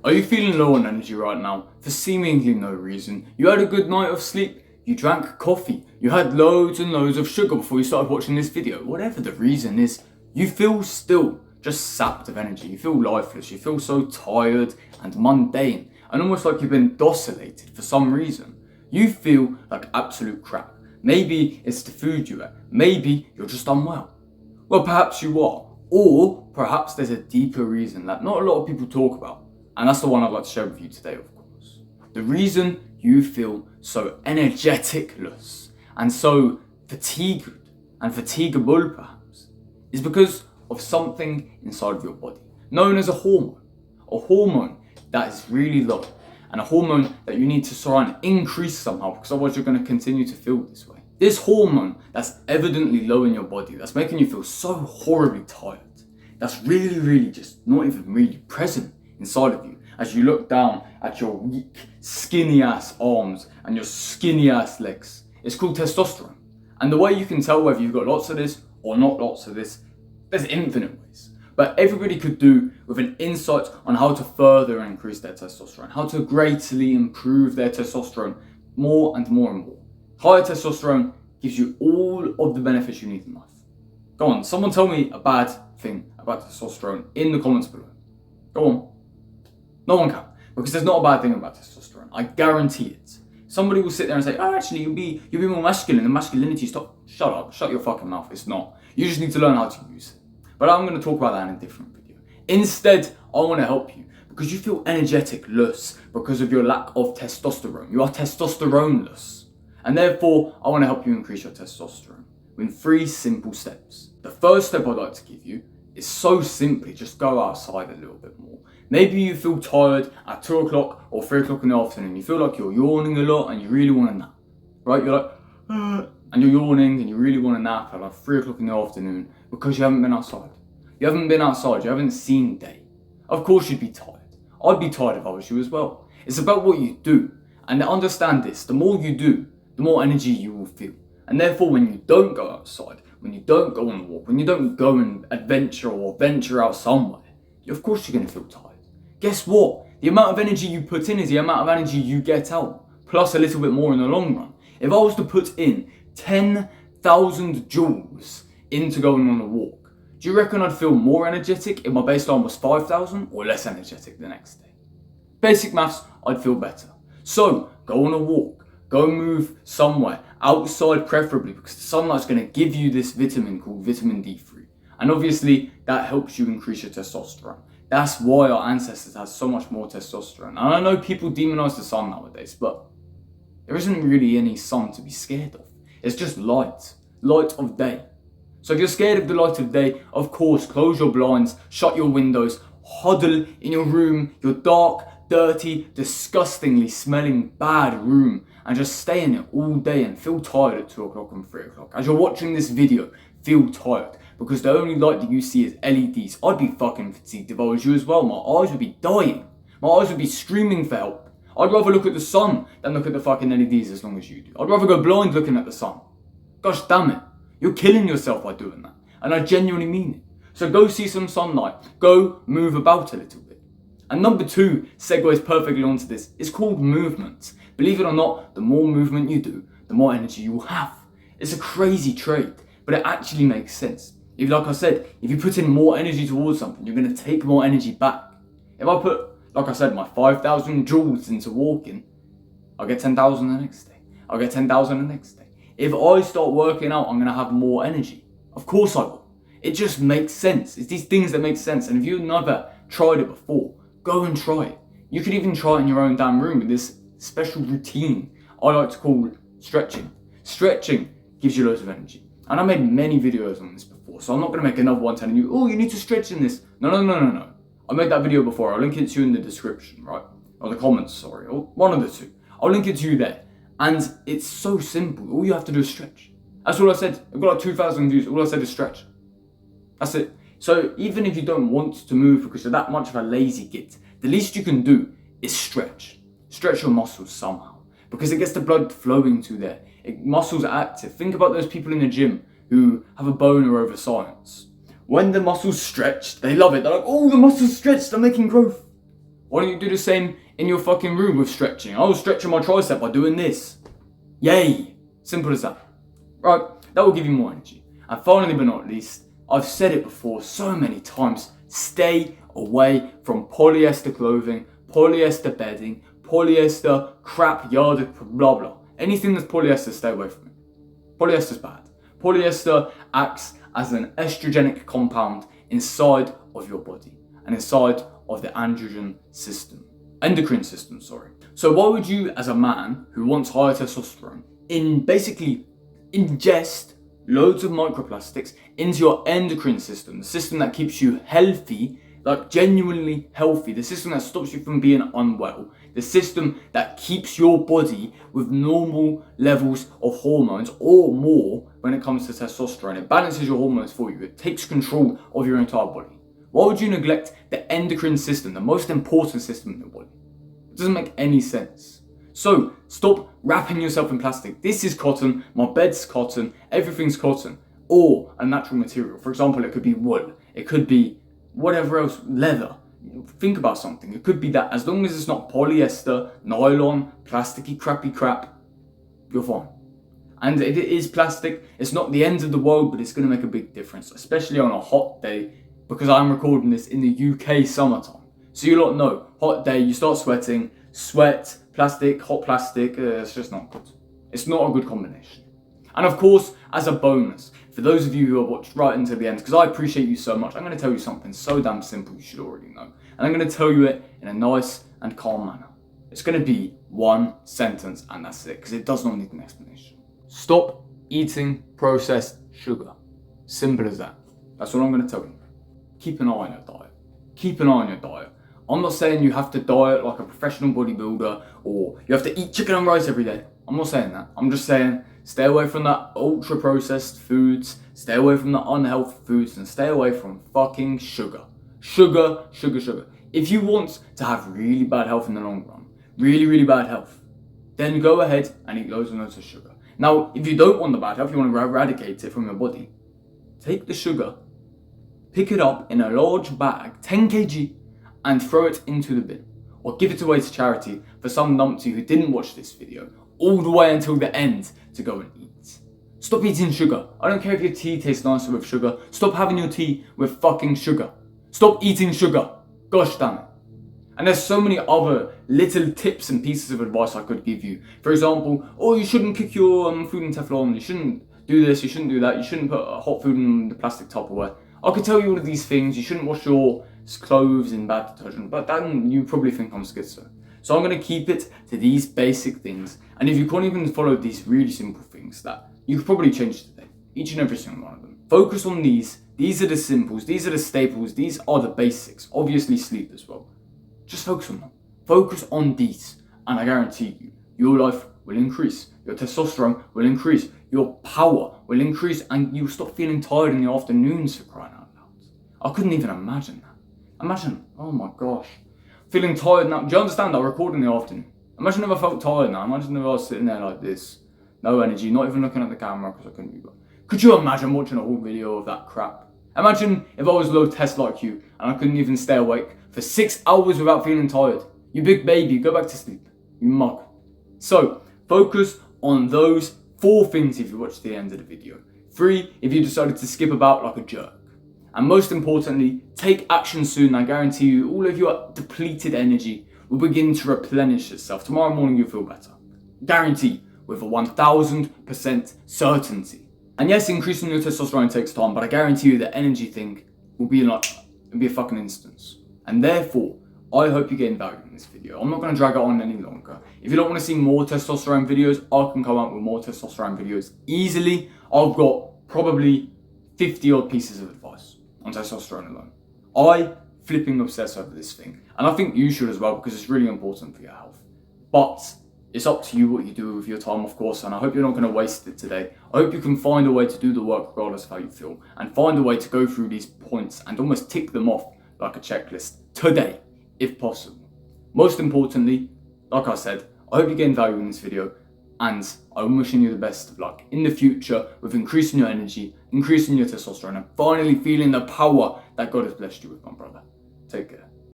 Are you feeling low on energy right now for seemingly no reason? You had a good night of sleep, you drank coffee, you had loads and loads of sugar before you started watching this video. Whatever the reason is, you feel still just sapped of energy. You feel lifeless, you feel so tired and mundane and almost like you've been docilated for some reason. You feel like absolute crap. Maybe it's the food you ate, maybe you're just unwell. Well, perhaps you are, or perhaps there's a deeper reason that not a lot of people talk about. And that's the one I'd like to share with you today, of course. The reason you feel so energeticless and so fatigued and fatiguable perhaps is because of something inside of your body known as a hormone that is really low and a hormone that you need to try and increase somehow because otherwise you're going to continue to feel this way. This hormone that's evidently low in your body, that's making you feel so horribly tired, that's really just not even really present inside of you as you look down at your weak, skinny ass arms and your skinny ass legs. It's called testosterone. And the way you can tell whether you've got lots of this or not lots of this, there's infinite ways. But everybody could do with an insight on how to further increase their testosterone, how to greatly improve their testosterone more and more and more. Higher testosterone gives you all of the benefits you need in life. Go on, someone tell me a bad thing about testosterone in the comments below. Go on. No one can, because there's not a bad thing about testosterone. I guarantee it. Somebody will sit there and say, oh, actually, you'll be more masculine, and masculinity stop. Shut up, shut your fucking mouth. It's not. You just need to learn how to use it. But I'm going to talk about that in a different video. Instead, I want to help you because you feel energetic-less because of your lack of testosterone. You are testosterone-less. And therefore, I want to help you increase your testosterone in 3 simple steps. The first step I'd like to give you is so simply just go outside a little bit more. Maybe you feel tired at 2 o'clock or 3 o'clock in the afternoon. You feel like you're yawning a lot and you really want to nap. Right? You're like, and you're yawning and you really want to nap at like 3 o'clock in the afternoon because you haven't been outside. You haven't been outside, you haven't seen day. Of course you'd be tired. I'd be tired if I was you as well. It's about what you do. And understand this, the more you do, the more energy you will feel. And therefore when you don't go outside, when you don't go on a walk, when you don't go and adventure or venture out somewhere, of course you're going to feel tired. Guess what? The amount of energy you put in is the amount of energy you get out, plus a little bit more in the long run. If I was to put in 10,000 joules into going on a walk, do you reckon I'd feel more energetic if my baseline was 5,000 or less energetic the next day? Basic maths, I'd feel better. So, go on a walk, go move somewhere, outside preferably, because the sunlight's going to give you this vitamin called vitamin D3. And obviously, that helps you increase your testosterone. That's why our ancestors had so much more testosterone. And I know people demonize the sun nowadays, but there isn't really any sun to be scared of. It's just light of day. So if you're scared of the light of day, of course, close your blinds, shut your windows, huddle in your room, your dark, dirty, disgustingly smelling bad room, and just stay in it all day and feel tired at 2 o'clock and 3 o'clock. As you're watching this video, feel tired. Because the only light that you see is LEDs. I'd be fucking fatigued if I was you as well. My eyes would be dying. My eyes would be screaming for help. I'd rather look at the sun than look at the fucking LEDs as long as you do. I'd rather go blind looking at the sun. Gosh damn it. You're killing yourself by doing that. And I genuinely mean it. So go see some sunlight. Go move about a little bit. And number 2 segues perfectly onto this. It's called movement. Believe it or not, the more movement you do, the more energy you will have. It's a crazy trade, but it actually makes sense. Like I said, if you put in more energy towards something, you're going to take more energy back. If I put, like I said, my 5,000 joules into walking, I'll get 10,000 the next day. I'll get 10,000 the next day. If I start working out, I'm going to have more energy. Of course I will. It just makes sense. It's these things that make sense. And if you've never tried it before, go and try it. You could even try it in your own damn room with this special routine I like to call stretching. Stretching gives you loads of energy. And I made many videos on this before, so I'm not going to make another one telling you, oh, you need to stretch in this. No. I made that video before. I'll link it to you in the description, right? Or the comments, sorry. Or one of the 2. I'll link it to you there. And it's so simple. All you have to do is stretch. That's all I said. I've got like 2,000 views. All I said is stretch. That's it. So even if you don't want to move because you're that much of a lazy git, the least you can do is stretch. Stretch your muscles somehow. Because it gets the blood flowing to there. Muscles are active. Think about those people in the gym who have a boner over science. When the muscles stretch, they love it. They're like, oh, the muscles stretched, they're making growth. Why don't you do the same in your fucking room with stretching? I was stretching my tricep by doing this. Yay! Simple as that. Right, that will give you more energy. And finally but not least, I've said it before so many times, stay away from polyester clothing, polyester bedding, polyester crap, yard, blah blah. Anything that's polyester, stay away from it. Polyester's bad. Polyester acts as an estrogenic compound inside of your body and inside of the endocrine system, sorry. So why would you, as a man who wants higher testosterone, basically ingest loads of microplastics into your endocrine system, the system that keeps you healthy, like genuinely healthy, the system that stops you from being unwell, the system that keeps your body with normal levels of hormones or more when it comes to testosterone. It balances your hormones for you. It takes control of your entire body. Why would you neglect the endocrine system, the most important system in your body? It doesn't make any sense. So stop wrapping yourself in plastic. This is cotton, my bed's cotton, everything's cotton, or a natural material. For example, it could be wool, it could be whatever else, leather. Think about something. It could be that. As long as it's not polyester, nylon, plasticky, crappy crap, you're fine. And if it is plastic, it's not the end of the world, but it's going to make a big difference, especially on a hot day, because I'm recording this in the UK summertime. So you lot know, hot day, you start sweating, sweat, plastic, hot plastic, it's just not good. It's not a good combination. And of course, as a bonus, for those of you who have watched right until the end, because I appreciate you so much, I'm going to tell you something so damn simple you should already know. And I'm going to tell you it in a nice and calm manner. It's going to be one sentence and that's it, because it does not need an explanation. Stop eating processed sugar. Simple as that. That's what I'm going to tell you. Keep an eye on your diet. Keep an eye on your diet. I'm not saying you have to diet like a professional bodybuilder or you have to eat chicken and rice every day. I'm not saying that. I'm just saying stay away from that ultra processed foods, stay away from the unhealthy foods, and stay away from fucking sugar. Sugar, sugar, sugar. If you want to have really bad health in the long run, really, really bad health, then go ahead and eat loads and loads of sugar. Now, if you don't want the bad health, you want to eradicate it from your body, take the sugar, pick it up in a large bag, 10 kg, and throw it into the bin. Or give it away to charity for some numpty who didn't watch this video all the way until the end to go and eat. Stop eating sugar. I don't care if your tea tastes nicer with sugar. Stop having your tea with fucking sugar. Stop eating sugar. Gosh damn it. And there's so many other little tips and pieces of advice I could give you. For example, you shouldn't cook your food in Teflon. You shouldn't do this. You shouldn't do that. You shouldn't put hot food in the plastic Tupperware. I could tell you all of these things. You shouldn't wash your clothes in bad detergent. But then you probably think I'm schizo. So I'm going to keep it to these basic things. And if you can't even follow these really simple things that you could probably change today, each and every single one of them. Focus on these. These are the simples. These are the staples. These are the basics. Obviously sleep as well. Just focus on them. Focus on these. And I guarantee you, your life will increase. Your testosterone will increase. Your power will increase. And you'll stop feeling tired in the afternoons, for crying out loud. I couldn't even imagine that. Imagine, oh my gosh. Feeling tired now. Do you understand? I record in the afternoon. Imagine if I felt tired now. Imagine if I was sitting there like this. No energy, not even looking at the camera because I couldn't be bothered. Could you imagine watching a whole video of that crap? Imagine if I was low test like you and I couldn't even stay awake for 6 hours without feeling tired. You big baby, go back to sleep. You mug. So, focus on those 4 things if you watch the end of the video. 3 if you decided to skip about like a jerk. And most importantly, take action soon. I guarantee you all of your depleted energy will begin to replenish itself. Tomorrow morning you'll feel better. Guarantee, with a 1000% certainty. And yes, increasing your testosterone takes time, but I guarantee you the energy thing will be a fucking instance. And therefore, I hope you're getting value in this video. I'm not going to drag it on any longer. If you don't want to see more testosterone videos, I can come out with more testosterone videos easily. I've got probably 50 odd pieces of advice on testosterone alone. I flipping obsess over this thing. And I think you should as well, because it's really important for your health. But it's up to you what you do with your time, of course, and I hope you're not going to waste it today. I hope you can find a way to do the work regardless of how you feel, and find a way to go through these points and almost tick them off like a checklist today, if possible. Most importantly, like I said, I hope you're getting value in this video, and I'm wishing you the best of luck in the future with increasing your energy, increasing your testosterone, and finally feeling the power that God has blessed you with, my brother. Take care.